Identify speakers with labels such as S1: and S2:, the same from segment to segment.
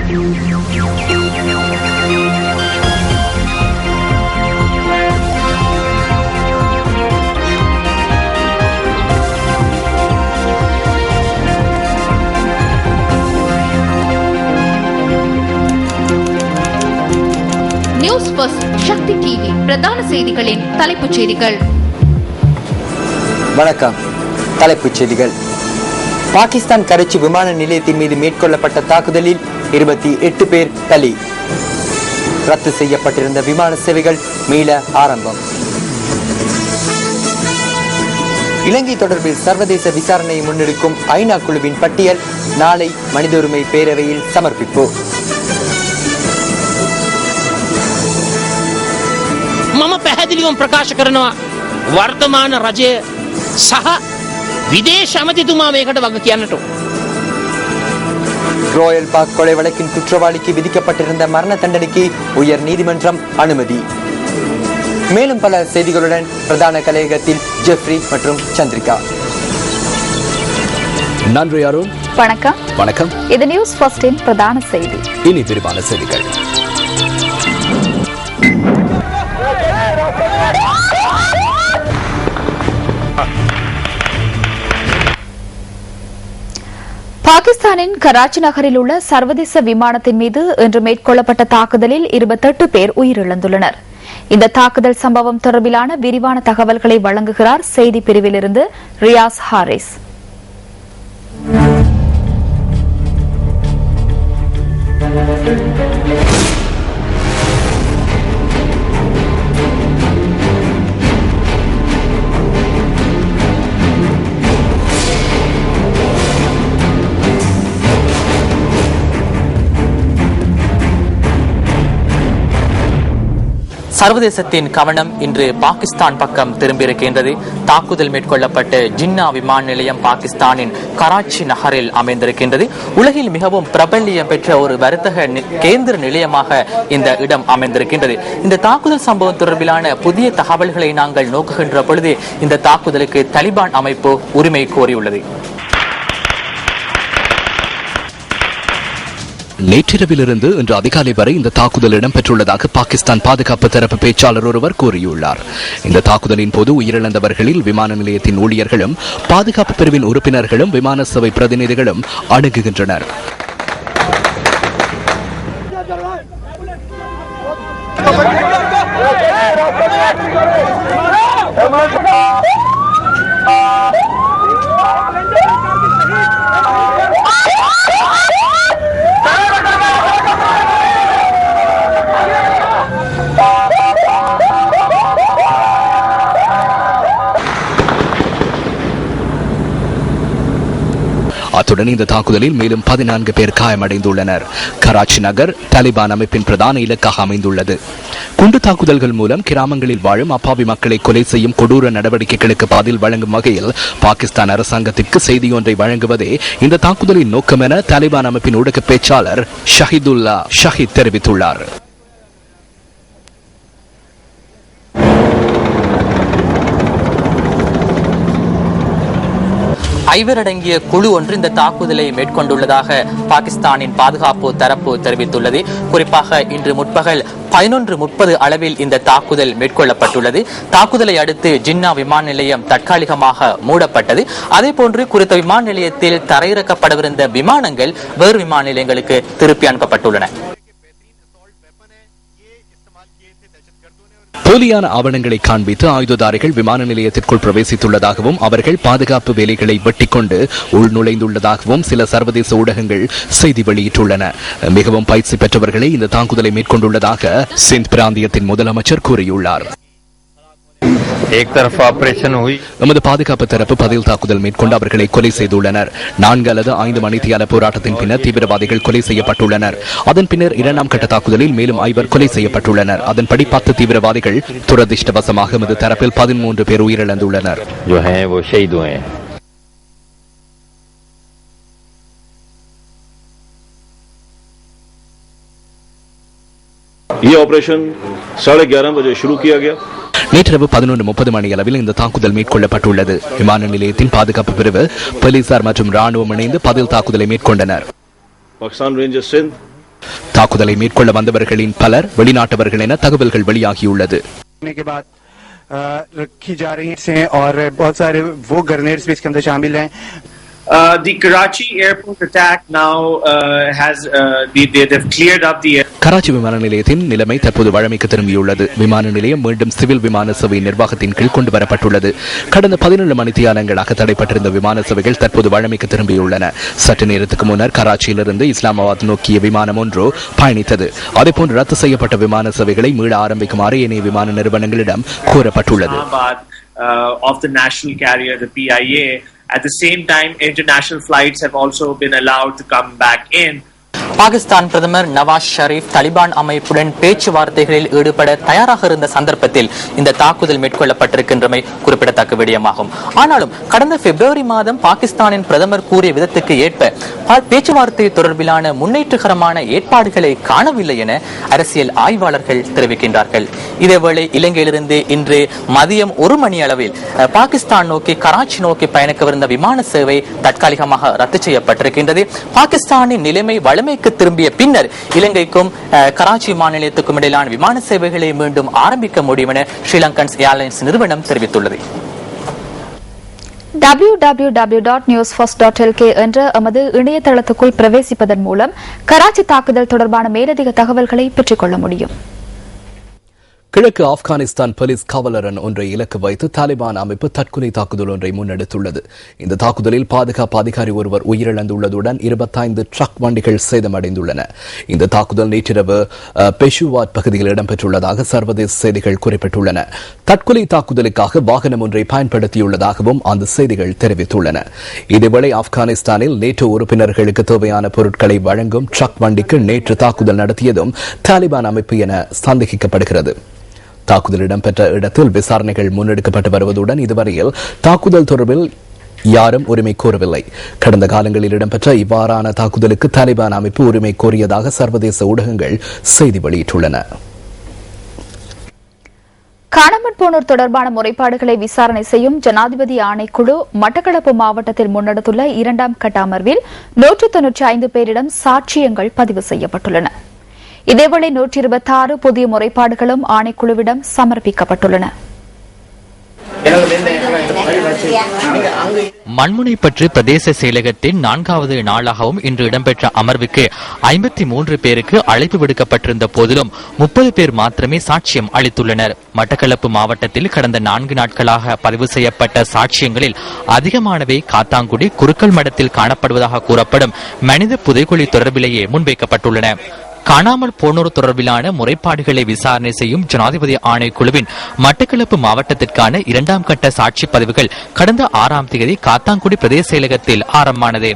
S1: News first சக்தி TV பிரதான செய்திகளின் தலைப்புச் செய்திகள்.
S2: வணக்கம். தலைப்புச் செய்திகள். பாகிஸ்தான் கராச்சி விமான நிலையத்தின் மீது மேற்கொள்ளப்பட்ட தாக்குதலில் 28 பேர் பலி. ரத்து செய்யப்பட்டிருந்த விமான சேவைகள் மீள ஆரம்பம். இலங்கை தொடர்பில் சர்வதேச விசாரணையை முன்னெடுக்கும் ஐநா குழுவின் பட்டியல் நாளை மனித உரிமை பேரவையில் சமர்ப்பிப்பு.
S3: මම පැහැදිලිවම ප්‍රකාශ කරනවා වර්තමාන රජය සහ විදේශ අමාත්‍යතුමා මේකට වග කියන්නට.
S2: ரோயல் பார்க் கொலை வழக்கின் குற்றவாளிக்கு விதிக்கப்பட்டிருந்த மரண தண்டனைக்கு உயர் நீதிமன்றம் அனுமதி. மேலும் பல செய்திகளுடன் பிரதான கலையகத்தில் ஜெஃப்ரி மற்றும் சந்திரிகா.
S4: நன்றி அருண்.
S5: வணக்கம்.
S4: வணக்கம்.
S5: இது நியூஸ் ஃபர்ஸ்டின் பிரதான செய்தி.
S4: இனி விரிவான செய்திகள்.
S5: பாகிஸ்தானின் கராச்சி நகரில் உள்ள சர்வதேச விமானத்தின் மீது இன்று மேற்கொள்ளப்பட்ட தாக்குதலில் 28 பேர் உயிரிழந்துள்ளனர். இந்த தாக்குதல் சம்பவம் தொடர்பிலான விரிவான தகவல்களை வழங்குகிறார் செய்தி பிரிவிலிருந்து ரியாஸ் ஹாரிஸ்.
S6: சர்வதேசத்தின் கவனம் இன்று பாகிஸ்தான் பக்கம் திரும்பியிருக்கின்றது. தாக்குதல் மேற்கொள்ளப்பட்ட ஜின்னா விமான நிலையம் பாகிஸ்தானின் கராச்சி நகரில் அமைந்திருக்கின்றது. உலகில் மிகவும் பிரபல்யம் பெற்ற ஒரு வர்த்தக கேந்திர நிலையமாக இந்த இடம் அமைந்திருக்கின்றது. இந்த தாக்குதல் சம்பவம் தொடர்பிலான புதிய தகவல்களை நாங்கள் நோக்குகின்ற பொழுது இந்த தாக்குதலுக்கு தலிபான் அமைப்பு உரிமை கோரியுள்ளது.
S4: நேற்றிரவிலிருந்து இன்று அதிகாலை வரை இந்த தாக்குதல் இடம்பெற்றுள்ளதாக பாகிஸ்தான் பாதுகாப்பு தரப்பு பேச்சாளர் ஒருவர் கூறியுள்ளார். இந்த தாக்குதலின் போது உயிரிழந்தவர்களில் விமான நிலையத்தின் ஊழியர்களும் பாதுகாப்பு பிரிவின் உறுப்பினர்களும் விமான சேவை பிரதிநிதிகளும் அணுகுகின்றனர். அத்துடன் இந்த தாக்குதலில் மேலும் 14 பேர் காயமடைந்துள்ளனர். கராச்சி நகர் தாலிபான் அமைப்பின் பிரதான இலக்காக அமைந்துள்ளது. குண்டு தாக்குதல்கள் மூலம் கிராமங்களில் வாழும் அப்பாவி மக்களை கொலை செய்யும் கொடூர நடவடிக்கைகளுக்கு பதில் வழங்கும் வகையில் பாகிஸ்தான் அரசாங்கத்திற்கு செய்தி ஒன்றை வழங்குவதே இந்த தாக்குதலின் நோக்கம் என தாலிபான் அமைப்பின் ஊடக பேச்சாளர் ஷஹீதுல்லா ஷஹீத் தெரிவித்துள்ளார்.
S6: ஐவரடங்கிய குழு ஒன்று இந்த தாக்குதலை மேற்கொண்டுள்ளதாக பாகிஸ்தானின் பாதுகாப்பு தரப்பு தெரிவித்துள்ளது. குறிப்பாக இன்று முற்பகல் 11:30 அளவில் இந்த தாக்குதல் மேற்கொள்ளப்பட்டுள்ளது. தாக்குதலை அடுத்து ஜின்னா விமான நிலையம் தற்காலிகமாக மூடப்பட்டது. அதேபோன்று குறித்த விமான நிலையத்தில் தரையிறக்கப்படவிருந்த விமானங்கள் வேறு விமான நிலையங்களுக்கு திருப்பி அனுப்பப்பட்டுள்ளன.
S4: போலியான ஆவணங்களை காண்பித்து ஆயுததாரிகள் விமான நிலையத்திற்குள் பிரவேசித்துள்ளதாகவும் அவர்கள் பாதுகாப்பு வேலைகளை வெட்டிக்கொண்டு உள்நுழைந்துள்ளதாகவும் சில சர்வதேச ஊடகங்கள் செய்தி வெளியிட்டுள்ளன. மிகவும் பயிற்சி பெற்றவர்களை இந்த தாக்குதலை மேற்கொண்டுள்ளதாக சிந்த் பிராந்தியத்தின் முதலமைச்சர் கூறியுள்ளார். எமது பாதுகாப்பு தரப்பு பதில் தாக்குதல் மேற்கொண்டு அவர்களை கொலை செய்துள்ளனர். 4 அல்லது 5 மணித்தியால போராட்டத்தின் பின்னர் தீவிரவாதிகள் கொலை செய்யப்பட்டுள்ளனர். அதன் பின்னர் 2ஆம் கட்ட தாக்குதலில் மேலும் 5 கொலை செய்யப்பட்டுள்ளனர். அதன்படி 10 தீவிரவாதிகள், துரதிருஷ்டவசமாக எமது தரப்பில் 13 பேர் உயிரிழந்துள்ளனர்.
S7: ये ऑपरेशन 11:30 बजे शुरू किया गया.
S4: நேற்றிரவு 11:30 மணி அளவில் இந்த தாக்குதல் மேற்கொள்ளப்பட்டுள்ளது. விமான நிலையத்தின் பாதுகாப்பு பிரிவு, போலீசார் மற்றும் ராணுவம் இணைந்து பதில் தாக்குதலை மேற்கொண்டனர்.
S7: पाकिस्तान रेंजर्स सिंध
S4: தாக்குதலை மேற்கொள்ள வந்தவர்களின் பலர் வெளிநாட்டவர்கள் என தகவல்கள் வெளியாகியுள்ளது.
S8: रखी जा रही हैं और बहुत सारे वो ग्रेनेड्स भी इसके अंदर शामिल हैं.
S9: The Karachi airport attack now has they've cleared up the
S4: Karachi விமான நிலையத்தின் நிலைமை தற்போது வழமைக்கு திரும்பியுள்ளது. விமான நிலையம் மீண்டும் சிவில் விமான சேவை நிர்வாகத்தின் கீழ் கொண்டு வரப்பட்டுள்ளது. கடந்த 17 மணித்தியாலங்களாக தடைப்பட்டிருந்த விமான சேவைகள் தற்போது வழமைக்கு திரும்பியுள்ளன. சற்று நேரத்துக்கு முன்னர் கராச்சியிலிருந்து இஸ்லாமாபாத் நோக்கிய விமானம் ஒன்று பயணித்தது. அதேபோன்று ரத்து செய்யப்பட்ட விமான சேவைகளை மீள ஆரம்பிக்குமாறு ஏனைய விமான நிறுவனங்களிடம் கூறப்பட்டுள்ளது.
S9: Of the national carrier, the PIA. At the same time, international flights have also been allowed to come back in.
S6: Pakistan பிரதமர் நவாஸ் ஷரீப் தலிபான் அமைப்புடன் பேச்சுவார்த்தைகளில் ஈடுபட தயாராக இருந்த சந்தர்ப்பத்தில் இந்த தாக்குதல் மேற்கொள்ளப்பட்டிருக்கின்றமை குறிப்பிடத்தக்க விடயமாகும். ஆனாலும் கடந்த பிப்ரவரி மாதம் பாகிஸ்தானின் பிரதமர் கூறிய விதத்துக்கு ஏற்ப பேச்சுவார்த்தை தொடர்பிலான முன்னேற்றகரமான ஏற்பாடுகளை காணவில்லை என அரசியல் ஆய்வாளர்கள் தெரிவிக்கின்றார்கள். இதேவேளை இலங்கையிலிருந்து இன்று மதியம் 1 மணி அளவில் பாகிஸ்தான் நோக்கி கராச்சி நோக்கி பயணிக்கவிருந்த விமான சேவை தற்காலிகமாக ரத்து செய்யப்பட்டிருக்கின்றது. பாகிஸ்தானின் நிலைமை வலிமைக்கு திரும்பிய பின்னர் இலங்கைக்கும் கராச்சி மாநிலத்துக்கும் இடையிலான விமான சேவைகளை மீண்டும் ஆரம்பிக்க முடியும் என ஸ்ரீலங்கன் ஏர்லைன்ஸ் நிறுவனம் தெரிவித்துள்ளது.
S5: www.newsfirst.lk என்ற எமது இணையதளத்துக்குள் பிரவேசிப்பதன் மூலம் கராச்சி தாக்குதல் தொடர்பான மேலதிக தகவல்களை பெற்றுக் கொள்ள முடியும்.
S4: கிழக்கு ஆப்கானிஸ்தான் போலீஸ் காவலரன் ஒன்றை இலக்கு வைத்து தாலிபான் அமைப்பு தற்கொலை தாக்குதல் ஒன்றை முன்னெடுத்துள்ளது. இந்த தாக்குதலில் பாதுகாப்பு அதிகாரி ஒருவர் உயிரிழந்துள்ளதுடன் 25 ட்ரக் வண்டிகள் சேதமடைந்துள்ளன. இந்த தாக்குதல் நேற்றிரவு பெஷுவாட் பகுதியில் இடம்பெற்றுள்ளதாக சர்வதேச செய்திகள் குறிப்பிட்டுள்ளன. தற்கொலை தாக்குதலுக்காக வாகனம் ஒன்றை பயன்படுத்தியுள்ளதாகவும் அந்த செய்திகள் தெரிவித்துள்ளன. இதேவேளை ஆப்கானிஸ்தானில் நேட்டோ உறுப்பினர்களுக்கு தேவையான பொருட்களை வழங்கும் ட்ரக் வண்டிக்கு நேற்று தாக்குதல் நடத்தியதும் தாலிபான் அமைப்பு என சந்தேகிக்கப்படுகிறது. தாக்குதல் இடம்பெற்ற இடத்தில் விசாரணைகள் முன்னெடுக்கப்பட்டு வருவதுடன் இதுவரையில் தாக்குதல் தொடர்பில் யாரும் உரிமை கோரவில்லை. கடந்த காலங்களில் இடம்பெற்ற இவ்வாறான தாக்குதலுக்கு தாலிபான் அமைப்பு உரிமை கோரியதாக சர்வதேச ஊடகங்கள் செய்தி வெளியிட்டுள்ளன.
S5: காணாமல் போனோர் தொடர்பான முறைப்பாடுகளை விசாரணை செய்யும் ஜனாதிபதி ஆணைக்குழு மட்டக்களப்பு மாவட்டத்தில் முன்னெடுத்துள்ள 2ஆம் கட்ட அமர்வில் 195 பேரிடம் சாட்சியங்கள் பதிவு செய்யப்பட்டுள்ளன. இதேவேளை 126 புதிய முறைப்பாடுகளும் ஆணைக்குழுவிடம் சமர்ப்பிக்கப்பட்டுள்ளன.
S6: மண்முனைப்பற்று பிரதேச செயலகத்தின் 4வது நாளாகவும் இன்று இடம்பெற்ற அமர்வுக்கு 53 பேருக்கு அழைப்பு விடுக்கப்பட்டிருந்த போதிலும் 30 பேர் மாத்திரமே சாட்சியம் அளித்துள்ளனர். மட்டக்களப்பு மாவட்டத்தில் கடந்த 4 நாட்களாக பதிவு செய்யப்பட்ட சாட்சியங்களில் அதிகமானவை காத்தாங்குடி குருக்கள் மடத்தில் காணப்படுவதாக கூறப்படும் மனித புதைகுழி தொடர்பிலேயே முன்வைக்கப்பட்டுள்ளன. காணாமல் போனோர் தொடர்பிலான முறைப்பாடுகளை விசாரணை செய்யும் ஜனாதிபதி ஆணைக்குழுவின் மட்டக்களப்பு மாவட்டத்திற்கான 2ஆம் கட்ட சாட்சி பதிவுகள் கடந்த 6ஆம் தேதி காத்தாங்குடி பிரதேச செயலகத்தில் ஆரம்பமானது.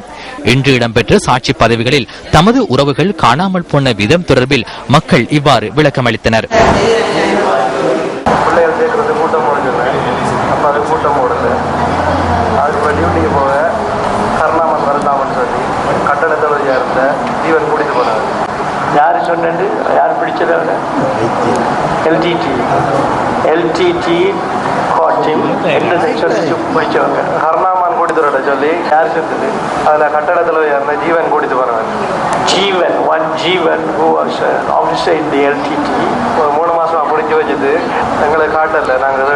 S6: இன்று இடம்பெற்ற சாட்சி பதிவுகளில் தமது உறவுகள் காணாமல் போன விதம் தொடர்பில் மக்கள் இவ்வாறு விளக்கமளித்தனர்.
S10: யார் சொன்னது, யார் பிடிச்சது? எல்டிடி கோச்சிங் எந்த செக்ஷன் பிடிச்சவங்க ஹர்னாமான் கூட்டித்தரோட சொல்லி யார் சொன்னது? அதில் கட்டடத்தில் யாருன்னா ஜீவன் கூட்டிட்டு போனவன். ஜீவன் who was an officer in the LTT ஒரு 3 மாசமா பிடிச்சி வச்சது எங்களை காட்டல. நாங்கள்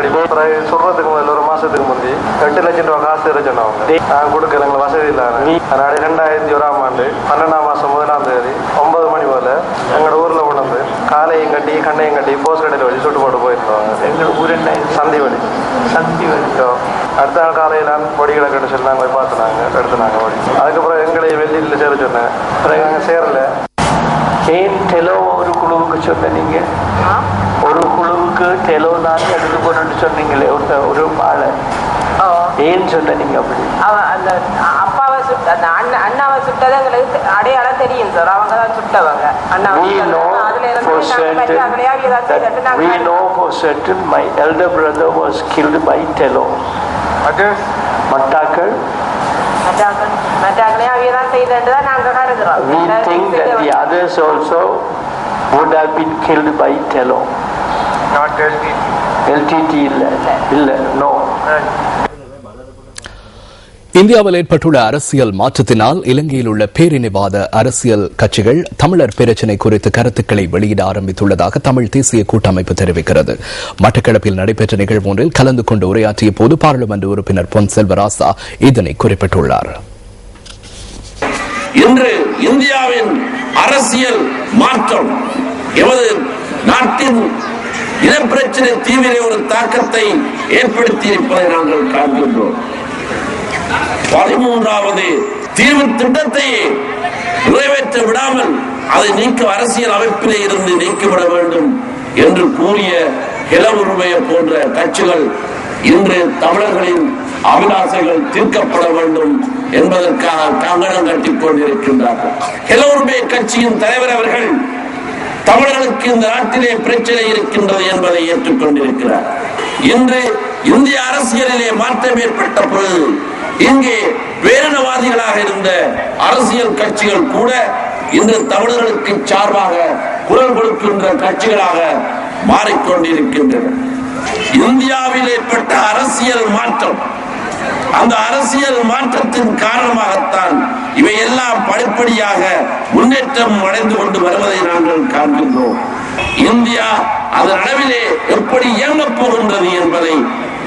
S10: சொல்றதுக்கு முதல்ல 1 மாசத்துக்கு முந்தி 8 லட்சம் ரூபாய் காசு இருச்சோம். அவங்க நாங்கள் கொடுக்கல, எங்களுக்கு வசதி இல்லாத. அதனால 2001ஆம் ஆண்டு 12ஆம் மாசம் 1ஆம் தேதி 9 மணி போல எங்களோட ஊர்ல உணர்ந்து காலையும் கட்டி கண்ணையும் கட்டி போஸ்ட் கடையில் வச்சு சுட்டு போட்டு போயிருந்தோம். எங்கள் ஊர் என்ன? சந்திவழி. அடுத்த நாள் காலையில பொடிகளை கட்ட சொல்லி நாங்கள் போய் பார்த்துனாங்க, எடுத்துனாங்க ஓடி. அதுக்கப்புறம் எங்களை வெள்ளியில் சேர சொன்னேன். நாங்கள் சேரல. ஏன் டெலோ ஒரு குழுவுக்கு சொன்ன நீங்க? ஒரு குழுவுக்கு டெலோ தான் எடுத்து போன்னு சொன்னீங்களே ஒரு ஆளை. ஏன் சொன்ன நீங்க அப்படி?
S11: அந்த அப்பாவை சுட்ட அந்த அண்ணாவை சுட்டது எங்களுக்கு அடையாளம் தெரியும் சார். அவங்க தான் சுட்டவங்க.
S10: We know for certain my elder brother was killed by Tello. மட்டாக்கள் we think that the others also would have been killed by Tello. Not LTT. இல்ல no.
S4: இந்தியாவில் ஏற்பட்டுள்ள அரசியல் மாற்றத்தினால் இலங்கையில் உள்ள பேரினவாத அரசியல் கட்சிகள் தமிழர் பிரச்சினை குறித்து கருத்துக்களை வெளியிட ஆரம்பித்துள்ளதாக தமிழ் தேசிய கூட்டமைப்பு தெரிவிக்கிறது. மட்டக்களப்பில் நடைபெற்ற நிகழ்வு ஒன்றில் கலந்து கொண்டு உரையாற்றிய போது பாராளுமன்ற உறுப்பினர் பொன் செல்வராசா இதனை குறிப்பிட்டுள்ளார்.
S12: இன்று இந்தியாவின் அரசியல் மாற்றம் எமது நாட்டின் இனப்பிரச்சினை தீவிர ஒரு தாக்கத்தை ஏற்படுத்தி இருப்பதை நாங்கள் காண்கின்றோம். 13வது தீர்வு திட்டத்தை நிறைவேற்ற விடாமல் அதை நீக்க அரசியல் அமைப்பிலே இருந்து நீக்கிவிட வேண்டும் என்று கூறிய கிளவுரிமைய போன்ற கட்சிகள் இன்று தமிழர்களின் அபிலாசைகள் தீர்க்கப்பட வேண்டும் என்பதற்காக கங்கணம் கட்டிக் கொண்டிருக்கின்றார்கள். கிளவுரிமை கட்சியின் தலைவர் அவர்கள் தமிழர்களுக்கு இந்த நாட்டிலே பிரச்சனை இருக்கின்றது என்பதை ஏற்றுக்கொண்டிருக்கிறார். இன்று இந்திய அரசியலிலே மாற்றம் ஏற்பட்ட பொழுது இங்கே பேரினவாதிகளாக இருந்த அரசியல் கட்சிகள் கூட இன்று தமிழர்களுக்கு சார்பாக குரல் கொடுக்கின்ற கட்சிகளாக மாறிக்கொண்டிருக்கின்றன. இந்தியாவில் ஏற்பட்ட அரசியல் மாற்றம், அந்த அரசியல் மாற்றத்தின் காரணமாகத்தான் இவையெல்லாம் படிப்படியாக முன்னேற்றம் அடைந்து கொண்டு வருவதை நாங்கள் காண்கின்றோம். இந்தியா அதன் அளவிலே எப்படி இயங்கப் போகின்றது என்பதை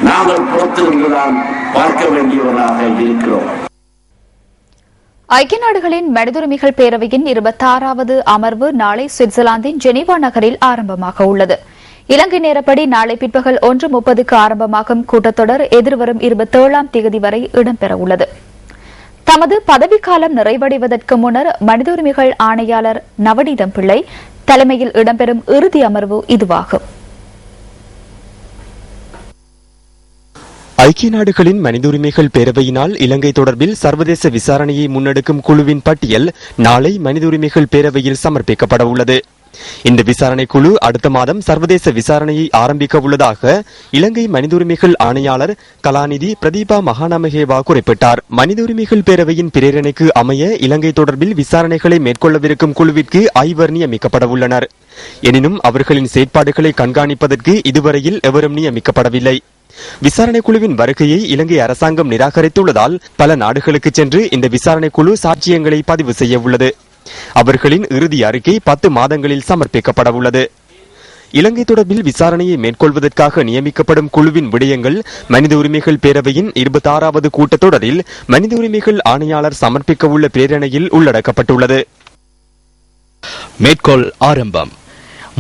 S12: நாங்கள் பொறுத்திருந்துதான் பார்க்க வேண்டியவராக இருக்கிறோம்.
S5: ஐக்கிய நாடுகளின் மனிதுரிமைகள் பேரவையின் 26வது அமர்வு நாளை சுவிட்சர்லாந்தின் ஜெனீவா நகரில் ஆரம்பமாக உள்ளது. இலங்கை நேரப்படி நாளை பிற்பகல் 1:30க்கு ஆரம்பமாகும் கூட்டத்தொடர் எதிர்வரும் 27ஆம் தேதி வரை இடம்பெறவுள்ளது. தமது பதவிக்காலம் நிறைவடைவதற்கு முன்னர் மனித உரிமைகள் ஆணையாளர் நவநீதம் பிள்ளை தலைமையில் இடம்பெறும் இறுதி அமர்வு இதுவாகும்.
S13: ஐக்கிய நாடுகளின் மனித உரிமைகள் பேரவையினால் இலங்கை தொடர்பில் சர்வதேச விசாரணையை முன்னெடுக்கும் குழுவின் பட்டியல் நாளை மனித உரிமைகள் பேரவையில் சமர்ப்பிக்கப்பட உள்ளது. இந்த விசாரணை குழு அடுத்த மாதம் சர்வதேச விசாரணையை ஆரம்பிக்க உள்ளதாக இலங்கை மனித உரிமைகள் ஆணையாளர் கலாநிதி பிரதீபா மகாநாமகேவா குறிப்பிட்டார். மனித உரிமைகள் பேரவையின் பிரேரணைக்கு அமைய இலங்கை தொடர்பில் விசாரணைகளை மேற்கொள்ளவிருக்கும் குழுவிற்கு 5 நியமிக்கப்பட உள்ளனர். எனினும் அவர்களின் செயற்பாடுகளை கண்காணிப்பதற்கு இதுவரையில் எவரும் நியமிக்கப்படவில்லை. விசாரணை குழுவின் வருகையை இலங்கை அரசாங்கம் நிராகரித்துள்ளதால் பல நாடுகளுக்கு சென்று இந்த விசாரணை குழு சாட்சியங்களை பதிவு செய்ய உள்ளது. அவர்களின் இறுதி அறிக்கை 10 மாதங்களில் சமர்ப்பிக்கப்பட உள்ளது. இலங்கை தொடர்பில் விசாரணையை மேற்கொள்வதற்காக நியமிக்கப்படும் குழுவின் விடயங்கள் மனித உரிமைகள் பேரவையின் 26வது கூட்டத்தொடரில் மனித உரிமைகள் ஆணையாளர் சமர்ப்பிக்க உள்ள பிரேரணையில் உள்ளடக்கப்பட்டுள்ளது.
S14: மேற்கோள் ஆரம்பம்.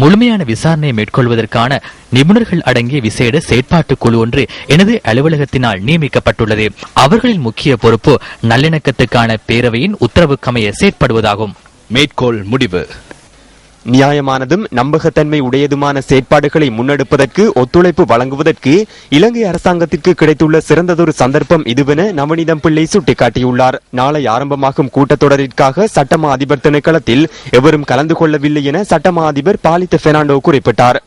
S14: முழுமையான விசாரணையை மேற்கொள்வதற்கான நிபுணர்கள் அடங்கிய விசேட செயற்பாட்டு குழு ஒன்று எனது அலுவலகத்தினால் நியமிக்கப்பட்டுள்ளது. அவர்களின் முக்கிய பொறுப்பு நல்லிணக்கத்துக்கான பேரவையின் உத்தரவுக்கமைய செயற்படுவதாகும்.
S4: மேற்கோள் முடிவு.
S13: நியாயமானதும் நம்பகத்தன்மை உடையதுமான செயற்பாடுகளை முன்னெடுப்பதற்கு ஒத்துழைப்பு வழங்குவதற்கு இலங்கை அரசாங்கத்திற்கு கிடைத்துள்ள சிறந்ததொரு சந்தர்ப்பம் இதுவென நவநீதம் பிள்ளை சுட்டிக்காட்டியுள்ளார். நாளை ஆரம்பமாகும் கூட்டத்தொடரிற்காக சட்டமா அதிபர் திணைக்களத்தில் எவரும் கலந்து கொள்ளவில்லை என சட்டமா அதிபர் பாலித்த பெர்னாண்டோ குறிப்பிட்டார்.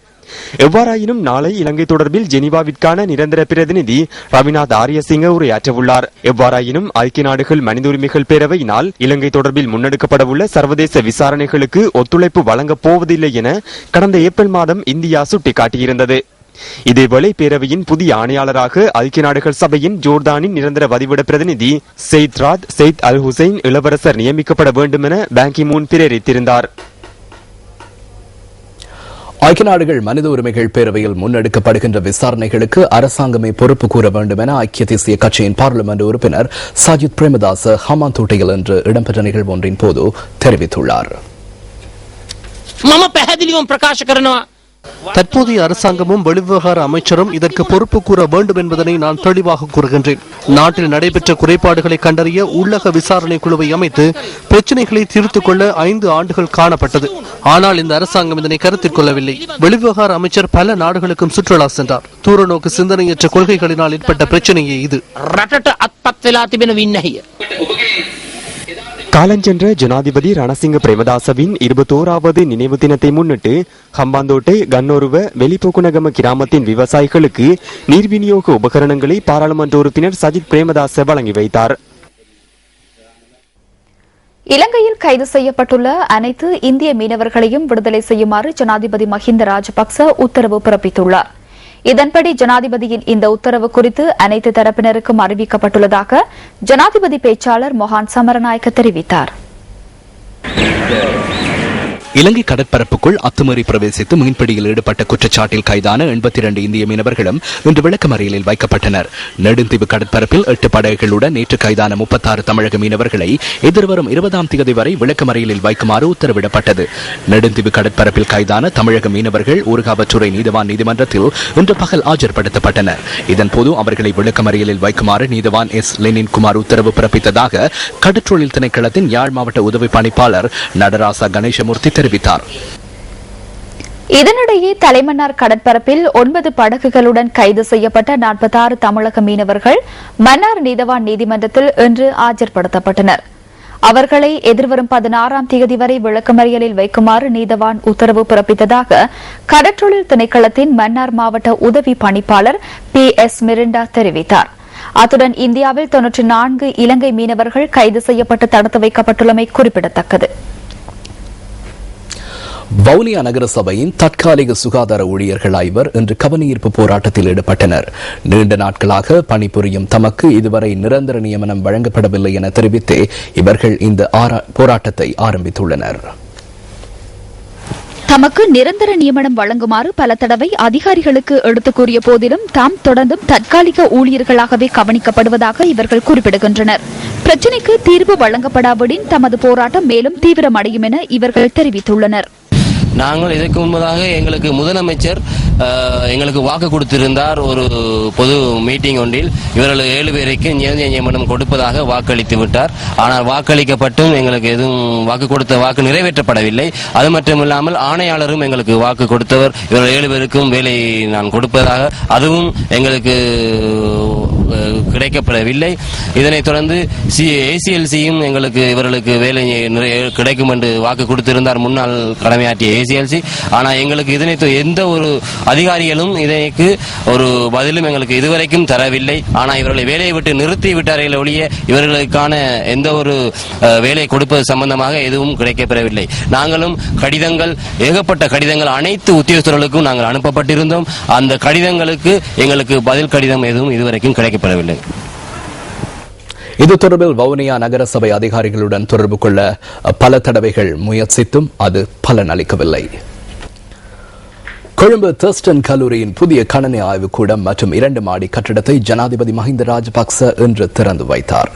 S13: எவ்வாறாயினும் நாளை இலங்கை தொடர்பில் ஜெனீவாவிற்கான நிரந்தர பிரதிநிதி ரவிநாத் ஆரியசிங்க உரையாற்றவுள்ளார். எவ்வாறாயினும் ஐக்கிய நாடுகள் மனித உரிமைகள் பேரவையினால் இலங்கை தொடர்பில் முன்னெடுக்கப்படவுள்ள சர்வதேச விசாரணைகளுக்கு ஒத்துழைப்பு வழங்கப் போவதில்லை என கடந்த ஏப்ரல் மாதம் இந்தியா சுட்டிக்காட்டியிருந்தது. இதேவேளை பேரவையின் புதிய ஆணையாளராக ஐக்கிய நாடுகள் சபையின் ஜோர்தானின் நிரந்தர வதிவிட பிரதிநிதி செயித் ராத் செயித் அல் ஹுசைன் இளவரசர் நியமிக்கப்பட வேண்டும் என பான் கி மூன் பிரேரித்திருந்தார்.
S4: ஐக்கிய நாடுகள் மனித உரிமைகள் பேரவையில் முன்னெடுக்கப்படுகின்ற விசாரணைகளுக்கு அரசாங்கமே பொறுப்பு கூற வேண்டும் என ஐக்கிய தேசிய கட்சியின் பாராளுமன்ற உறுப்பினர் சஜித் பிரேமதாச ஹமாந்தோட்டையில் இன்று இடம்பெற்ற நிகழ்வு ஒன்றின் போது தெரிவித்துள்ளார்.
S15: தற்போதைய அரசாங்கமும் வெளிவிவகார அமைச்சரும் இதற்கு பொறுப்பு கூற வேண்டும் என்பதனை நான் தெளிவாக கூறுகின்றேன். நாட்டில் நடைபெற்ற குறைபாடுகளை கண்டறிய உள்ளக விசாரணை குழுவை அமைத்து பிரச்சனைகளை தீர்த்துக் கொள்ள 5 ஆண்டுகள் காணப்பட்டது. ஆனால் இந்த அரசாங்கம் இதனை கருத்தில் கொள்ளவில்லை. வெளிவிவகார அமைச்சர் பல நாடுகளுக்கும் சுற்றுலா சென்றார். தூரநோக்கு சிந்தனையற்ற கொள்கைகளினால் ஏற்பட்ட பிரச்சனையே இது.
S13: காலஞ்சென்ற ஜனாதிபதி ரணசிங்க பிரேமதாசவின் 21வது நினைவு தினத்தை முன்னிட்டு ஹம்பாந்தோட்டை கண்ணோருவ வெளிப்போக்குநகம கிராமத்தின் விவசாயிகளுக்கு நீர் விநியோக உபகரணங்களை பாராளுமன்ற உறுப்பினர் சஜித் பிரேமதாச வழங்கி வைத்தார்.
S5: இலங்கையில் கைது செய்யப்பட்டுள்ள அனைத்து இந்திய மீனவர்களையும் விடுதலை செய்யுமாறு ஜனாதிபதி மஹிந்த ராஜபக்ச உத்தரவு பிறப்பித்துள்ளார். இதன்படி ஜனாதிபதியின் இந்த உத்தரவு குறித்து அனைத்து தரப்பினருக்கும் அறிவிக்கப்பட்டுள்ளதாக ஜனாதிபதி பேச்சாளர் மொஹான் சமரநாயக்க தெரிவித்தார்.
S4: இலங்கை கடற்பரப்புக்குள் அத்துமீறி பிரவேசித்து மீன்பிடியில் ஈடுபட்ட குற்றச்சாட்டில் கைதான 82 இந்திய மீனவர்களும் இன்று விளக்கமறியலில் வைக்கப்பட்டனர். நெடுந்தீவு கடற்பரப்பில் 8 படகுகளுடன் நேற்று கைதான 36 தமிழக மீனவர்களை எதிர்வரும் 20ஆம் தேதி வரை விளக்கமறியலில் வைக்குமாறு உத்தரவிடப்பட்டது. நெடுந்தீவு கடற்பரப்பில் கைதான தமிழக மீனவர்கள் ஊர்காவற்றுறை நீதவான் நீதிமன்றத்தில் இன்று பகல் ஆஜர்படுத்தப்பட்டனர். இதன்போது அவர்களை விளக்கமறியலில் வைக்குமாறு நீதவான் எஸ் லெனின் குமார் உத்தரவு பிறப்பித்ததாக கடற்றொழில் திணைக்களத்தின் யாழ் மாவட்ட உதவி பணிப்பாளர் நடராசா கணேசமூர்த்தி தெரிவித்தார்.
S5: இதனிடையே தலைமன்னார் கடற்பரப்பில் 9 படகுகளுடன் கைது செய்யப்பட்ட 46 தமிழக மீனவர்கள் மன்னார் நீதவான் நீதிமன்றத்தில் இன்று ஆஜர்படுத்தப்பட்டனர். அவர்களை எதிர்வரும் 16ஆம் தேதி வரை விளக்கமறியலில் வைக்குமாறு நீதவான் உத்தரவு பிறப்பித்ததாக கடற்றொழில் திணைக்களத்தின் மன்னார் மாவட்ட உதவி பணிப்பாளர் PS மிரிண்டா தெரிவித்தார். அத்துடன் இந்தியாவில் 94 இலங்கை மீனவர்கள் கைது செய்யப்பட்டு தடுத்து வைக்கப்பட்டுள்ளமை குறிப்பிடத்தக்கது.
S4: வவுனியா நகர சபையின் தற்காலிக சுகாதார ஊழியர்கள் 5 இன்று கவனஈர்ப்பு போராட்டத்தில் ஈடுபட்டனர். நீண்ட நாட்களாக பணிபுரியும் தமக்கு இதுவரை நிரந்தர நியமனம் வழங்கப்படவில்லை என தெரிவித்தே இவர்கள் இந்த போராட்டத்தை ஆரம்பித்துள்ளனர்.
S1: தமக்கு நிரந்தர நியமனம் வழங்குமாறு பல தடவை அதிகாரிகளுக்கு எடுத்துக் கூறிய போதிலும் தாம் தொடர்ந்தும் தற்காலிக ஊழியர்களாகவே கவனிக்கப்படுவதாக இவர்கள் குறிப்பிடுகின்றனர். பிரச்சினைக்கு தீர்வு வழங்கப்படாவிடின் தமது போராட்டம் மேலும் தீவிரமடையும் என இவர்கள் தெரிவித்துள்ளனர்.
S16: நாங்கள் இதற்கு முன்பதாக எங்களுக்கு முதலமைச்சர் எங்களுக்கு வாக்கு கொடுத்திருந்தார். ஒரு பொது மீட்டிங் ஒன்றில் இவர்கள் 7 பேருக்கு நிரந்தர நியமனம் கொடுப்பதாக வாக்களித்து விட்டார். ஆனால் வாக்களிக்கப்பட்டும் எங்களுக்கு எதுவும் வாக்கு நிறைவேற்றப்படவில்லை. அது மட்டுமில்லாமல் ஆணையாளரும் எங்களுக்கு வாக்கு கொடுத்தவர் இவர்கள் 7 பேருக்கும் வேலை நான் கொடுப்பதாக அதுவும் எங்களுக்கு கிடைக்கப்படவில்லை. இதனைத் தொடர்ந்து ACLCயும் எங்களுக்கு இவர்களுக்கு வேலை கிடைக்கும் என்று வாக்கு கொடுத்திருந்தார் முன்னாள் கடமையாற்றிய ACLC. ஆனால் எங்களுக்கு இதனை எந்த ஒரு அதிகாரிகளும் இதற்கு ஒரு பதிலும் எங்களுக்கு இதுவரைக்கும் தரவில்லை. ஆனால் இவர்களை வேலையை விட்டு நிறுத்தி விட்டார்கள் ஒழிய இவர்களுக்கான எந்த ஒரு வேலை கொடுப்பது சம்பந்தமாக எதுவும் கிடைக்கப்பெறவில்லை. நாங்களும் கடிதங்கள் ஏகப்பட்ட கடிதங்கள் அனைத்து உத்தியோகஸ்தர்களுக்கும் நாங்கள் அனுப்பப்பட்டிருந்தோம். அந்த கடிதங்களுக்கு எங்களுக்கு பதில் கடிதம் எதுவும் இதுவரைக்கும் கிடைக்கப்பெறவில்லை.
S4: இது தொடர்பில் வவுனியா நகரசபை அதிகாரிகளுடன் தொடர்பு கொள்ள பல தடவைகள் முயற்சித்தும் அது பலனளிக்கவில்லை. கொழும்பு தர்ஸ்டன் கல்லூரியின் புதிய கணனி ஆய்வுக்கூடம் மற்றும் 2 மாடி கட்டிடத்தை ஜனாதிபதி மஹிந்த ராஜபக்ச இன்று திறந்து வைத்தார்.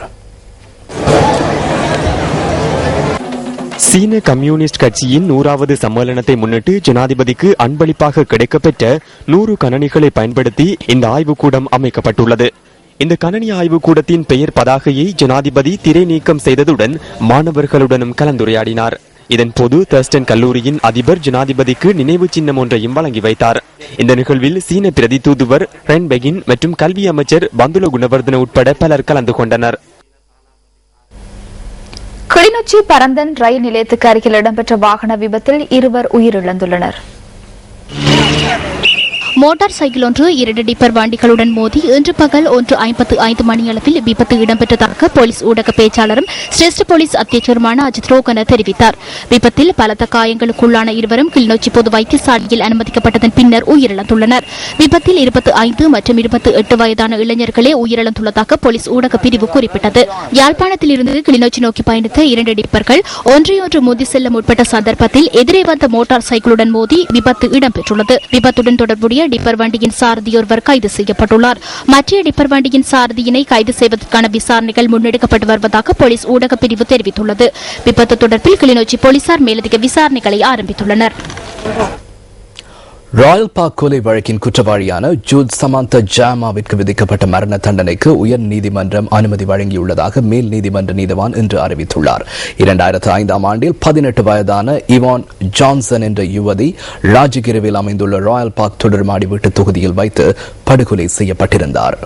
S13: சீன கம்யூனிஸ்ட் கட்சியின் 100வது சம்மேளனத்தை முன்னிட்டு ஜனாதிபதிக்கு அன்பளிப்பாக கிடைக்கப்பெற்ற 100 கணனிகளை பயன்படுத்தி இந்த ஆய்வுக்கூடம் அமைக்கப்பட்டுள்ளது. இந்த கணனி ஆய்வுக்கூடத்தின் பெயர் பதாகையை ஜனாதிபதி திரை நீக்கம் செய்ததுடன் மாணவர்களுடனும் கலந்துரையாடினார். இதன்போது தர்ஸ்டன் கல்லூரியின் அதிபர் ஜனாதிபதிக்கு நினைவு சின்னம் ஒன்றையும் வழங்கி வைத்தார். இந்த நிகழ்வில் சீன பிரதி தூதுவர் ரென் பெகின் மற்றும் கல்வி அமைச்சர் பந்துல குணவர்தன உட்பட பலர் கலந்து கொண்டனர்.
S5: கிளிநொச்சி பரந்தன் ரயில் நிலையத்துக்கு அருகில் இடம்பெற்ற வாகன விபத்தில் 2 உயிரிழந்துள்ளனர்.
S1: மோட்டார் சைக்கிள் ஒன்று 2 டிப்பர் வண்டிகளுடன் மோதி இன்று பகல் 1:55 மணியளவில் விபத்து இடம்பெற்றதாக போலீஸ் ஊடக பேச்சாளரும் சிரேஷ்ட போலீஸ் அத்தியட்சருமான அஜித் ரோகன தெரிவித்தார். விபத்தில் பலத்த காயங்களுக்குள்ளான இருவரும் கிளிநொச்சி பொது வைத்தியசாலையில் அனுமதிக்கப்பட்டதன் பின்னர் உயிரிழந்துள்ளனர். விபத்தில் 25 மற்றும் 28 வயதான இளைஞர்களே உயிரிழந்துள்ளதாக போலீஸ் ஊடக பிரிவு குறிப்பிட்டது. யாழ்ப்பாணத்தில் இருந்து கிளிநொச்சி நோக்கி பயணித்த 2 டிப்பர்கள் ஒன்றையொன்று மோதி செல்ல முற்பட்ட சந்தர்ப்பத்தில் எதிரே வந்த மோட்டார் சைக்கிளுடன் மோதி விபத்து இடம்பெற்றுள்ளது. விபத்துடன் தொடர்புடைய டிப்பர் வண்டியின் சாரதி ஒருவர் கைது செய்யப்பட்டுள்ளார். மற்ற டிப்பர் வண்டியின் சாரதியினை கைது செய்வதற்கான விசாரணைகள் முன்னெடுக்கப்பட்டு வருவதாக போலீஸ் ஊடக பிரிவு தெரிவித்துள்ளது. விபத்து தொடர்பில் கிளிநொச்சி போலீசார் மேலதிக விசாரணைகளை ஆரம்பித்துள்ளனர்.
S4: ராயல் பார்க் கொலை வழக்கின் குற்றவாளியான ஜூட் சமந்தா ஜாமாவிற்கு விதிக்கப்பட்ட மரண தண்டனைக்கு உயர் நீதிமன்றம் அனுமதி வழங்கியுள்ளதாக மேல் நீதிமன்ற நீதவான் இன்று அறிவித்துள்ளார். 2005ஆம் ஆண்டில் 18 வயதான இவான் ஜான்சன் என்ற யுவதி ராஜகிரிவில் அமைந்துள்ள ராயல் பார்க் தொடர்மாடி வீட்டு தொகுதியில் வைத்து படுகொலை செய்யப்பட்டிருந்தார்.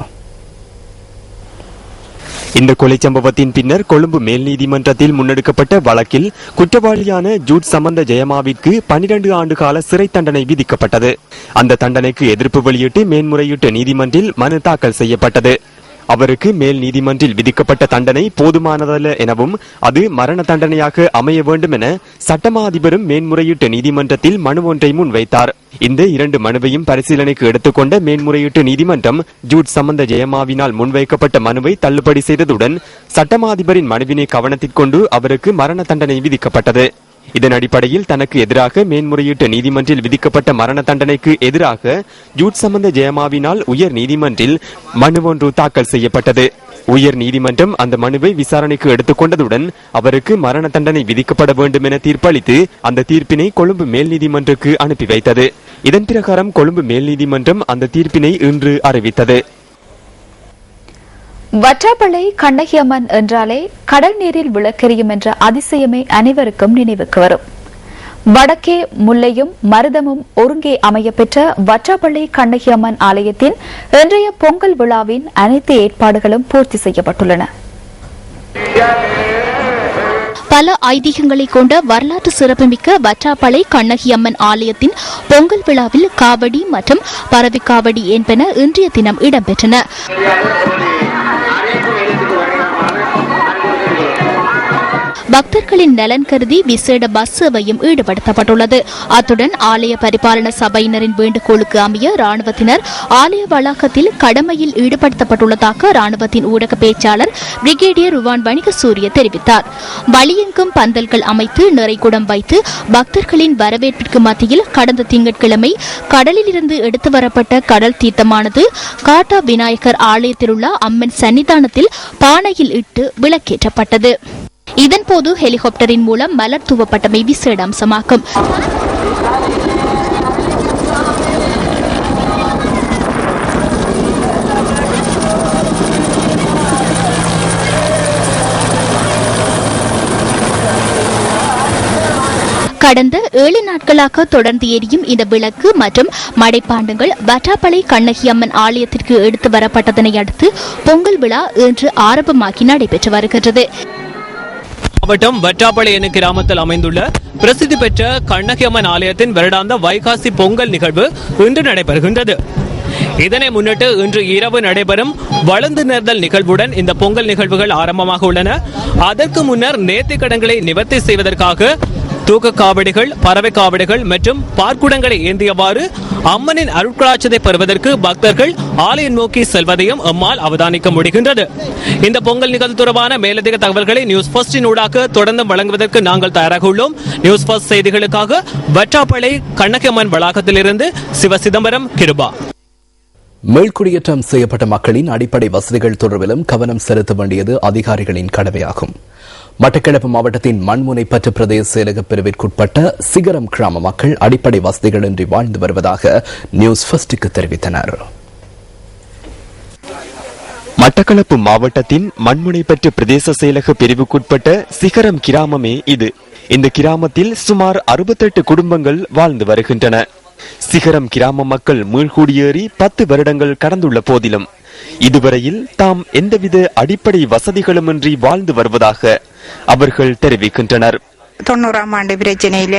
S13: இந்த கொலை சம்பவத்தின் பின்னர் கொழும்பு மேல் நீதிமன்றத்தில் முன்னெடுக்கப்பட்ட வழக்கில் குற்றவாளியான ஜூட் சமந்த ஜெயமாவிற்கு 12 ஆண்டு கால சிறை தண்டனை விதிக்கப்பட்டது. அந்த தண்டனைக்கு எதிர்ப்பு வெளியிட்டு மேன்முறையீட்டு நீதிமன்றில் மனு தாக்கல் செய்யப்பட்டது. அவருக்கு மேல் நீதிமன்றில் விதிக்கப்பட்ட தண்டனை போதுமானதல்ல எனவும் அது மரண தண்டனையாக அமைய வேண்டும் என சட்டமா அதிபரும் மேன்முறையீட்டு நீதிமன்றத்தில் மனு ஒன்றை முன்வைத்தார். இந்த 2 மனுவையும் பரிசீலனைக்கு எடுத்துக்கொண்ட மேன்முறையீட்டு நீதிமன்றம் ஜூட் சம்பந்த ஜெயமாவினால் முன்வைக்கப்பட்ட மனுவை தள்ளுபடி செய்ததுடன் சட்டமா அதிபரின் மனுவினை கவனத்திற்கொண்டு அவருக்கு மரண தண்டனை விதிக்கப்பட்டது. இதன் அடிப்படையில் தனக்கு எதிராக மேன்முறையீட்டு நீதிமன்றில் விதிக்கப்பட்ட மரண தண்டனைக்கு எதிராக ஜூட் சம்பந்த ஜெயமாவினால் உயர் நீதிமன்றில் மனு ஒன்று தாக்கல் செய்யப்பட்டது. உயர் நீதிமன்றம் அந்த மனுவை விசாரணைக்கு எடுத்துக்கொண்டதுடன் அவருக்கு மரண தண்டனை விதிக்கப்பட வேண்டும் என தீர்ப்பளித்து அந்த தீர்ப்பினை கொழும்பு மேல் நீதிமன்றக்கு அனுப்பி வைத்தது. இதன் பிரகாரம் கொழும்பு மேல் நீதிமன்றம் அந்த தீர்ப்பினை இன்று அறிவித்தது.
S5: வற்றாப்பளை கண்ணகியம்மன் என்றாலே கடல் நீரில் விளக்கெரியும் என்ற அதிசயமே அனைவருக்கும் நினைவுக்கு வரும். வடக்கே முல்லையும் மருதமும் ஒருங்கே அமையப்பெற்ற வற்றாப்பளை கண்ணகியம்மன் ஆலயத்தின் இன்றைய பொங்கல் விழாவின் அனைத்து ஏற்பாடுகளும் பூர்த்தி செய்யப்பட்டுள்ளன.
S1: பல ஐதீகங்களை கொண்ட வரலாற்று சிறப்புமிக்க வற்றாப்பளை கண்ணகியம்மன் ஆலயத்தின் பொங்கல் விழாவில் காவடி மற்றும் பறவைக்காவடி என்பன இன்றைய தினம் இடம்பெற்றன. பக்தர்களின் நலன் கருதி விசேட பஸ் சேவையும் ஈடுபடுத்தப்பட்டுள்ளது. அத்துடன் ஆலய பரிபாலன சபையினரின் வேண்டுகோளுக்கு அமைய ராணுவத்தினர் ஆலய வளாகத்தில் கடமையில் ஈடுபடுத்தப்பட்டுள்ளதாக ராணுவத்தின் ஊடக பேச்சாளர் பிரிகேடியர் ருவான் வணிகசூரிய தெரிவித்தார். வழியெங்கும் பந்தல்கள் அமைத்து நிறைகுடம் வைத்து பக்தர்களின் வரவேற்பிற்கு மத்தியில் கடந்த திங்கட்கிழமை கடலில் இருந்து எடுத்து வரப்பட்ட கடல் தீர்த்தமானது காட்டா விநாயகர் ஆலயத்திலுள்ள அம்மன் சன்னிதானத்தில் பானையில் இட்டு விளக்கேற்றப்பட்டது. இதன்போது ஹெலிகாப்டரின் மூலம் மலர் தூவப்பட்டமை விசேட அம்சமாகும். கடந்த 7 நாட்களாக தொடர்ந்து எரியும் இந்த விளக்கு மற்றும் மடைப்பாண்டங்கள் வற்றாப்பளை கண்ணகியம்மன் ஆலயத்திற்கு எடுத்து வரப்பட்டதனை அடுத்து பொங்கல் விழா இன்று ஆரம்பமாகி நடைபெற்று வருகின்றது.
S17: மாவட்டம் வற்றாப்பளை எனும் கிராமத்தில் அமைந்துள்ள பிரசித்தி பெற்ற கண்ணகியம்மன் ஆலயத்தின் வருடாந்த வைகாசி பொங்கல் நிகழ்வு இன்று நடைபெறுகின்றது. இதனை முன்னிட்டு இன்று இரவு நடைபெறும் வளர்ந்து நேர்தல் நிகழ்வுடன் இந்த பொங்கல் நிகழ்வுகள் ஆரம்பமாக உள்ளன. அதற்கு முன்னர் நேர்த்திக்கடன்களை நிவர்த்தி செய்வதற்காக தூக்க காவடிகள், பறவை காவடிகள் மற்றும் பார்க்குடங்களை ஏந்தியவாறு அம்மனின் அருட்களாட்சத்தை பெறுவதற்கு பக்தர்கள் ஆலயம் நோக்கி செல்வதையும் எம்மால் அவதானிக்க முடிகின்றது. இந்த பொங்கல் நிகழ்வு தொடர்பான மேலதிக தகவல்களை நியூஸ் ஃபர்ஸ்டின் ஊடாக தொடர்ந்து வழங்குவதற்கு நாங்கள் தயாராக உள்ளோம். நியூஸ் ஃபர்ஸ்ட் செய்திகளுக்காக வற்றாப்பளை கண்ணகியம்மன் வளாகத்திலிருந்து சிவ சிதம்பரம், கிருபா.
S4: மேல்குடியேற்றம் செய்யப்பட்ட மக்களின் அடிப்படை வசதிகள் தொடர்பிலும் கவனம் செலுத்த வேண்டியது அதிகாரிகளின் கடமையாகும். மட்டக்களப்பு மாவட்டத்தின் மண்முனைப்பற்று பிரதேச செயலக பிரிவிற்குட்பட்ட சிகரம் கிராம மக்கள் அடிப்படை வசதிகளின்றி வாழ்ந்து வருவதாக நியூஸ் ஃபர்ஸ்டுக்கு தெரிவித்தனர்.
S13: மட்டக்களப்பு மாவட்டத்தின் மண்முனைப்பற்று பிரதேச செயலக பிரிவுக்குட்பட்ட சிகரம் கிராமமே இது. இந்த கிராமத்தில் சுமார் 68 குடும்பங்கள் வாழ்ந்து வருகின்றன. சிகரம் கிராம மக்கள் மீள்குடியேறி 10 வருடங்கள் கடந்துள்ள போதிலும் இதுவரையில் தாம் எந்தவித அடிப்படை வசதிகளுமின்றி வாழ்ந்து வருவதாக அவர்கள் தெரிவிக்கின்றனர்.
S18: 90ஆம் ஆண்டு பிரச்சனையில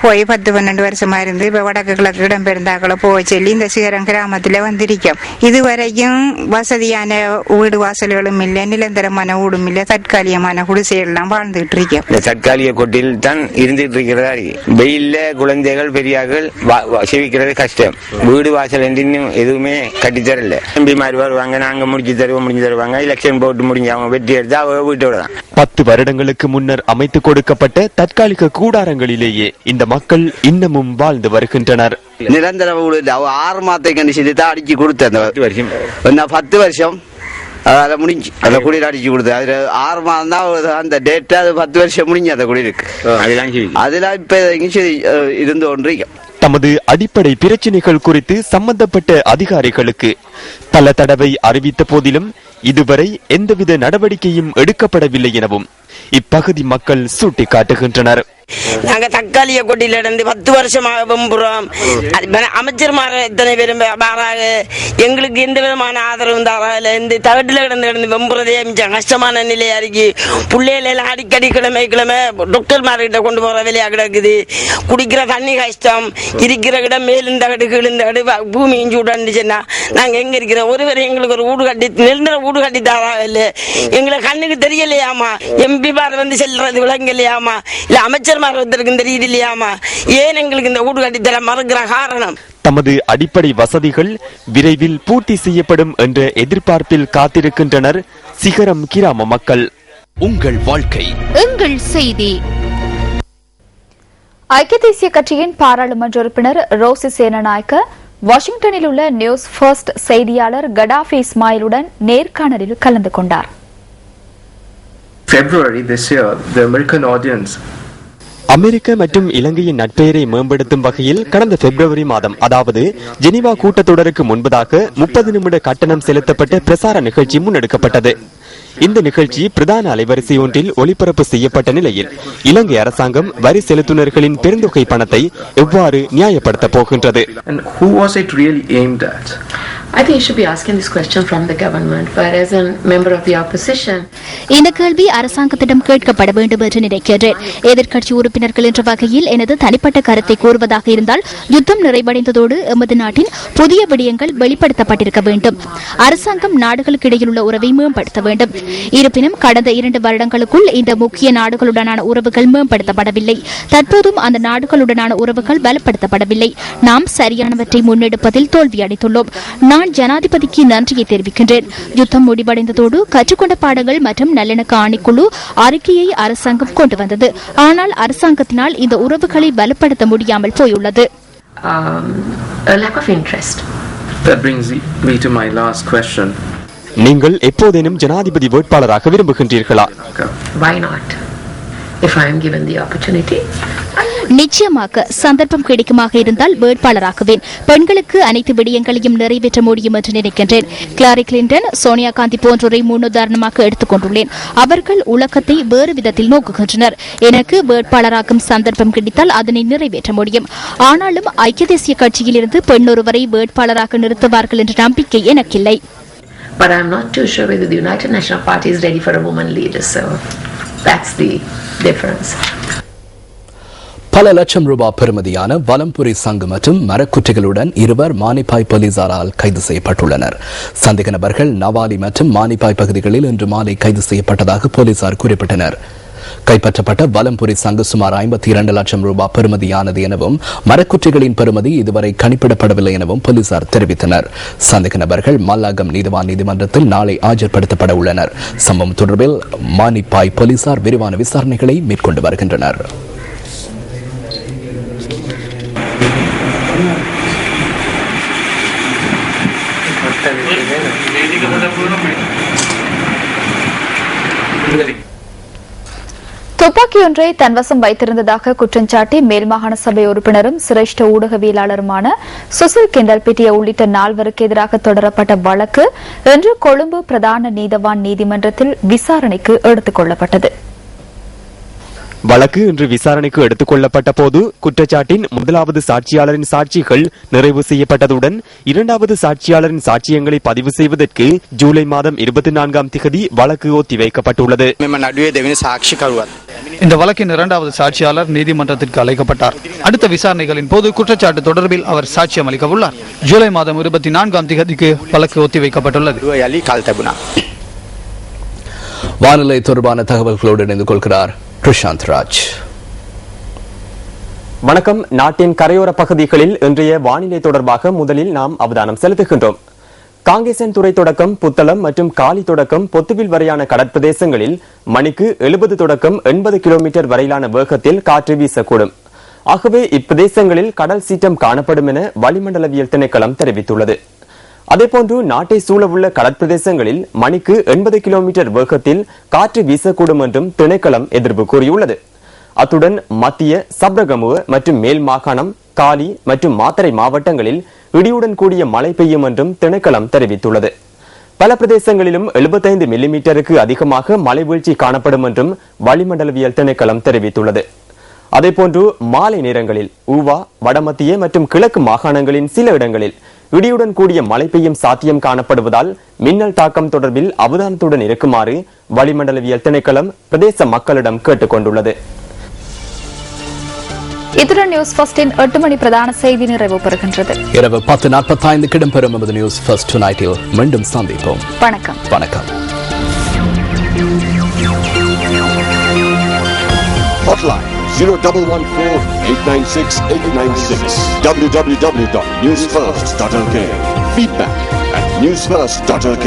S18: போய் 10-12 வருஷமா இருந்து இப்ப வடக்கு கிழக்கு இடம்பெயர்ந்தாக்களை போக சொல்லி இந்த சிகரம் கிராமத்துல வந்திருக்கோம். இதுவரைக்கும் வசதியான வீடு வாசல்களும் இல்லை, நிரந்தரமான வீடும் இல்லை, தற்காலிகமான குடிசைகள்லாம் வாழ்ந்துட்டு இருக்கோம்.
S19: இந்த தற்காலிக கொட்டில் தான் இருந்துட்டு இருக்கிறதா. வெயில்ல குழந்தைகள் பெரியார்கள் செவிக்கிறது கஷ்டம். வீடு வாசல் இன்னும் எதுவுமே கட்டித்தரல. எம்பி மாதிரி வருவாங்க, நாங்க முடிஞ்சு தருவாங்க. எலெக்ஷன் போட்டு முடிஞ்சு அவங்க வெற்றி எடுத்தா வீட்டோட தான்.
S13: 10 வருடங்களுக்கு முன்னர் அமைத்து கொடுக்கப்பட்ட தற்காலிக கூடாரங்களிலேயே இந்த மக்கள் இன்னமும் வாழ்ந்து வருகின்றனர்.
S20: நிரந்தர 6 மாதத்தை கண்டிச்சு தான் அடிச்சு கொடுத்த 10 வருஷம் அதில் முடிஞ்சு அந்த குடியில் அடிச்சு கொடுத்து அதுல 6 மாதம் தான் அந்த டேட். அது 10 வருஷம் முடிஞ்சு அந்த குடியிருக்கு. அதெல்லாம் இப்ப இருந்து ஒன்றிக்கும்.
S13: தமது அடிப்படை பிரச்சனைகள் குறித்து சம்பந்தப்பட்ட அதிகாரிகளுக்கு பல தடவை அறிவித்த போதிலும் இதுவரை எந்தவித நடவடிக்கையும் எடுக்கப்படவில்லை எனவும் இப்பகுதி மக்கள் சுட்டிக்காட்டுகின்றனர்.
S21: நாங்க தக்காளிய கொட்டில இருந்து 10 வருஷமாக வெம்புறோம். அமைச்சர்மார எத்தனை பேரும் வராங்க, எங்களுக்கு எந்த விதமான ஆதரவும் தராது. இந்த தகட்டில கிடந்து வெம்புறதே மிச்சம் கஷ்டமான நிலையா இருக்கு. பிள்ளைகள் எல்லாம் அடிக்கடி கிழமை டாக்டர்மார்கிட்ட கொண்டு போற வேலையா கிடக்குது. குடிக்கிற தண்ணி கஷ்டம், இருக்கிற இடம் மேலும் தகடு கிழந்தகடு பூமி இஞ்சி விடாண்டுச்சுன்னா நாங்க எங்க இருக்கிற ஒருவர் எங்களுக்கு ஒரு வீடு கட்டி நிரந்தர வீடு கட்டி தரா இல்ல. எங்களை கண்ணுக்கு தெரியலையாமா, எம்பி மார் வந்து செல்றது விளங்கலையாமா, இல்ல அமைச்சர் மார் வந்திருக்கு தெரியுது இல்லையாமா, ஏன் எங்களுக்கு இந்த வீடு கட்டி தர மறுக்கிற காரணம்?
S13: தமது அடிப்படை வசதிகள் விரைவில் பூர்த்தி செய்யப்படும் என்ற எதிர்பார்ப்பில் காத்திருக்கின்றனர் சிகரம் கிராம மக்கள்.
S4: உங்கள் வாழ்க்கை
S1: எங்கள் செய்தி.
S5: ஐக்கிய தேசிய கட்சியின் பாராளுமன்ற உறுப்பினர் ரோசி சேனநாயக்க வாஷிங்டனில் உள்ள நியூஸ் ஃபர்ஸ்ட் செய்தியாளர் கடாஃபி இஸ்மாயிலுடன் நேர்காணலில் கலந்து கொண்டார்.
S22: February this year, the American audience
S13: அமெரிக்க மற்றும் இலங்கையின் நட்பெயரை மேம்படுத்தும் வகையில் கடந்த பிப்ரவரி மாதம், அதாவது ஜெனீவா கூட்டத்தொடருக்கு முன்பதாக 30 நிமிட கட்டணம் செலுத்தப்பட்ட பிரசார நிகழ்ச்சி முன்னெடுக்கப்பட்டது. இந்த நிகழ்ச்சி பிரதான அலைவரிசை ஒன்றில் ஒளிபரப்பு செய்யப்பட்ட நிலையில் இலங்கை அரசாங்கம் வரி செலுத்துனர்களின் பெருந்தொகை பணத்தை எவ்வாறு நியாயப்படுத்தப் போகின்றது?
S22: and who was it really aimed at?
S23: I think you should be asking this question from the government, but as a member of the opposition,
S1: இந்த கேள்வி அரசாங்கத்திடம் கேட்கப்பட வேண்டும் என்று நினைக்கின்றேன். எதிர்க்கட்சி உறுப்பினர்கள் என்ற வகையில் எனது தனிப்பட்ட கருத்தை கூறுவதாக இருந்தால், யுத்தம் நிறைவடைந்ததோடு எமது நாட்டின் புதிய விடயங்கள் வெளிப்படுத்தப்பட்டிருக்க வேண்டும். அரசாங்கம் நாடுகளுக்கு இடையில் உள்ள உறவை மேம்படுத்த வேண்டும். இருப்பினும் கடந்த 2 வருடங்களுக்குள் இந்த முக்கிய நாடுகளுடனான உறவுகள் மேம்படுத்தப்படவில்லை. தற்போதும் அந்த நாடுகளுடனான உறவுகள் பலப்படுத்தப்படவில்லை. நாம் சரியானவற்றை முன்னெடுப்பதில் தோல்வியடைந்துள்ளோம். நான் ஜனாதிபதிக்கு நன்றியை தெரிவிக்கின்றேன். யுத்தம் முடிவடைந்ததோடு கற்றுக்கொண்ட பாடங்கள் மற்றும் நல்லிணக்க ஆணைக்குழு அறிக்கையை அரசாங்கம் கொண்டு வந்தது. ஆனால் அரசாங்கத்தினால் இந்த உறவுகளை பலப்படுத்த முடியாமல் போயுள்ளது.
S23: a lack of interest.
S22: That brings me to my last question.
S13: நீங்கள் எப்போதேனும் ஜனாதிபதி வேட்பாளராக விரும்புகின்றீர்களா?
S23: Why not? If I am given the opportunity.
S1: நிச்சயமாக சந்தர்ப்பம் கிடைக்குமாக இருந்தால் வேட்பாளராகுவேன். பெண்களுக்கு அனைத்து விடயங்களையும் நிறைவேற்ற முடியும் என்று நினைக்கின்றேன். கிளாரி கிளின்டன், சோனியா காந்தி போன்றோரை முன்னுதாரணமாக எடுத்துக் கொண்டுள்ளேன். அவர்கள் உலகத்தை வேறு விதத்தில் நோக்குகின்றனர். எனக்கு வேட்பாளராகும் சந்தர்ப்பம் கிடைத்தால் அதனை நிறைவேற்ற முடியும். ஆனாலும் ஐக்கிய தேசிய கட்சியிலிருந்து பெண்ணொருவரை வேட்பாளராக நிறுத்துவார்கள் என்ற நம்பிக்கை எனக்கில்லை.
S23: But I am not too sure whether the United National Party is ready for a woman leader. So that's the difference.
S4: பல லட்சம் ரூபாய் பெறுமதியான வலம்புரி சங்கு மற்றும் மரக்குற்றிகளுடன் 2 மானிப்பாய் போலீசாரால் கைது செய்யப்பட்டுள்ளனர். சந்தேக நபர்கள் நவாலி மற்றும் மானிப்பாய் பகுதிகளில் இன்று மாலை கைது செய்யப்பட்டதாக போலீசார் குறிப்பிட்டனர். கைப்பற்றப்பட்ட வலம்புரி சங்கு சுமார் 52 லட்சம் ரூபாய் பெறுமதியானது எனவும் மரக்குற்றிகளின் பெறுமதி இதுவரை கணிப்பிடப்படவில்லை எனவும் போலீசார் தெரிவித்தனர். சந்தேக நபர்கள் மல்லாகம் நீதிவான் நீதிமன்றத்தில் நாளை ஆஜர்படுத்தப்பட உள்ளனர். சம்பவம் தொடர்பில் மானிப்பாய் போலீசார் விரிவான விசாரணைகளை மேற்கொண்டு வருகின்றனர்.
S5: துப்பாக்கியொன்றை தன்வசம் வைத்திருந்ததாக குற்றஞ்சாட்டி மேல்மாகாண சபை உறுப்பினரும் சிரேஷ்ட ஊடகவியலாளருமான சுசில் கெண்டல்பிட்டிய உள்ளிட்ட 4 எதிராக தொடரப்பட்ட வழக்கு இன்று கொழும்பு பிரதான நீதவான் நீதிமன்றத்தில் விசாரணைக்கு எடுத்துக் கொள்ளப்பட்டது.
S13: வழக்கு இன்று விசாரணைக்கு எடுத்துக் கொள்ளப்பட்ட போது குற்றச்சாட்டின் முதலாவது சாட்சியாளரின் சாட்சிகள் நிறைவு செய்யப்பட்டதுடன் 2வது சாட்சியாளரின் சாட்சியங்களை பதிவு செய்வதற்கு ஜூலை மாதம் 24ஆம் திகதி வழக்கு ஒத்திவைக்கப்பட்டுள்ளது.
S24: இந்த வழக்கின் 2வது சாட்சியாளர் நீதிமன்றத்திற்கு அழைக்கப்பட்டார். அடுத்த விசாரணைகளின் போது குற்றச்சாட்டு தொடர்பில் அவர் சாட்சியம் அளிக்க உள்ளார். ஜூலை மாதம் 24ஆம் திகதிக்கு வழக்கு ஒத்திவைக்கப்பட்டுள்ளது.
S4: வானிலை தொடர்பான தகவல்களோடு இணைந்து கொள்கிறார் பிரசாந்த் ராஜ்.
S13: வணக்கம். நாட்டின் கரையோர பகுதிகளில் இன்றைய வானிலை தொடர்பாக முதலில் நாம் அவதானம் செலுத்துகின்றோம். காங்கேசன் துறை தொடக்கம் புத்தளம் மற்றும் காலி தொடக்கம் பொத்துவில் வரையான கடற்பிரதேசங்களில் மணிக்கு 70 தொடக்கம் 80 கிலோமீட்டர் வரையிலான வேகத்தில் காற்று வீசக்கூடும். ஆகவே இப்பிரதேசங்களில் கடல் சீற்றம் காணப்படும் என வளிமண்டலவியல் திணைக்களம் தெரிவித்துள்ளது. அதேபோன்று நாட்டை சூழவுள்ள கடற்பிரதேசங்களில் மணிக்கு 80 கிலோமீட்டர் வேகத்தில் காற்று வீசக்கூடும் என்றும் திணைக்களம் எதிர்ப்பு கூறியுள்ளது. அத்துடன் மத்திய சப்ரகமுவ மற்றும் மேல் மாகாணம், காலி மற்றும் மாத்தறை மாவட்டங்களில் இடியுடன் கூடிய மழை பெய்யும் என்றும் திணைக்களம் தெரிவித்துள்ளது. பல பிரதேசங்களிலும் 75 மில்லிமீட்டருக்கு அதிகமாக மழை வீழ்ச்சி காணப்படும் என்றும் வளிமண்டலவியல் திணைக்களம் தெரிவித்துள்ளது. அதேபோன்று மாலை நேரங்களில் ஊவா, வடமத்திய மற்றும் கிழக்கு மாகாணங்களின் சில இடங்களில் இடியுடன் கூடிய மழை பெய்யும் சாத்தியம் காணப்படுவதால் மின்னல் தாக்கம் தொடர்பில் அவதானத்துடன் இருக்குமாறு வளிமண்டலவியல் திணைக்களம் பிரதேச மக்களிடம் கேட்டுக் கொண்டுள்ளது.
S5: இத்துடன் நியூஸ் ஃபர்ஸ்டின் 8 மணி பிரதான செய்தி நிறைவு பெறுகின்றது.
S4: இரவு 10:45 இடம்பெறும் நமது நியூஸ் ஃபர்ஸ்ட் டுநைட்டில் மீண்டும் சந்திப்போம்.
S5: வணக்கம்.
S4: வணக்கம்.
S2: Hotline 0114-896-896 www.newsfirst.lk. Feedback at newsfirst.lk.